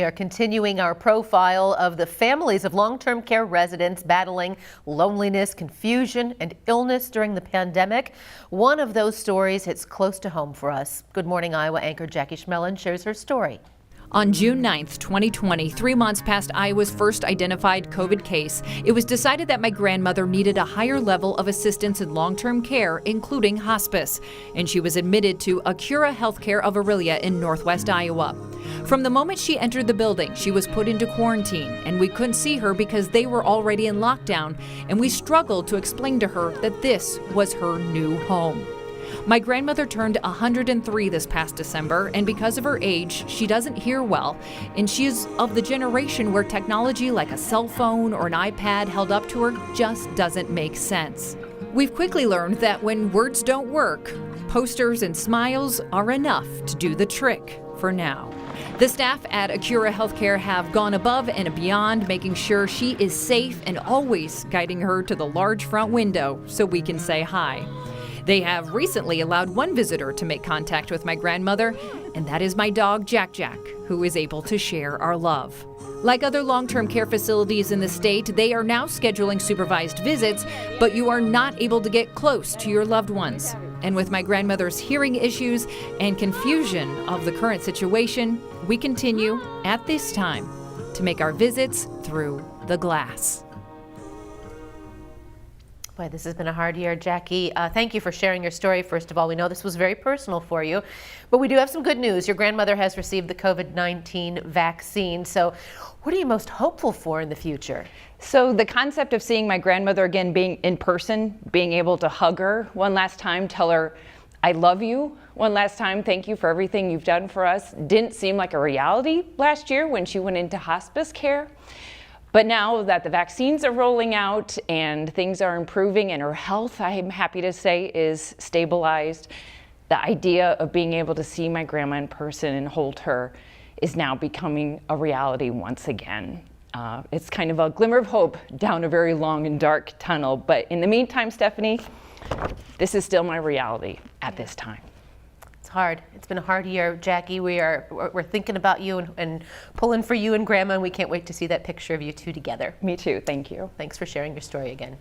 We are continuing our profile of the families of long-term care residents battling loneliness, confusion, and illness during the pandemic. One of those stories hits close to home for us. Good Morning Iowa anchor Jackie Schmillen shares her story. On June 9th, 2020, 3 months past Iowa's first identified COVID case, it was decided that my grandmother needed a higher level of assistance in long-term care, including hospice, and she was admitted to Acura Healthcare of Aurelia in northwest Iowa. From the moment she entered the building, she was put into quarantine, and we couldn't see her because they were already in lockdown, and we struggled to explain to her that this was her new home. My grandmother turned 103 this past December, and because of her age, she doesn't hear well, and she is of the generation where technology like a cell phone or an iPad held up to her just doesn't make sense. We've quickly learned that when words don't work, posters and smiles are enough to do the trick for now. The staff at Acura Healthcare have gone above and beyond, making sure she is safe and always guiding her to the large front window so we can say hi. They have recently allowed one visitor to make contact with my grandmother, and that is my dog, Jack, who is able to share our love. Like other long-term care facilities in the state, they are now scheduling supervised visits, but you are not able to get close to your loved ones. And with my grandmother's hearing issues and confusion of the current situation, we continue at this time to make our visits through the glass. Boy, this has been a hard year, Jackie. Thank you for sharing your story. First of all, we know this was very personal for you, but we do have some good news. Your grandmother has received the COVID-19 vaccine. So what are you most hopeful for in the future? So the concept of seeing my grandmother again, being in person, being able to hug her one last time, tell her, I love you one last time, thank you for everything you've done for us, didn't seem like a reality last year when she went into hospice care. But now that the vaccines are rolling out and things are improving and her health, I'm happy to say, is stabilized, the idea of being able to see my grandma in person and hold her is now becoming a reality once again. It's kind of a glimmer of hope down a very long and dark tunnel. But in the meantime, Stephanie, this is still my reality at this time. It's hard. It's been a hard year, Jackie. We're thinking about you and pulling for you and Grandma, and we can't wait to see that picture of you two together. Me too. Thank you. Thanks for sharing your story again.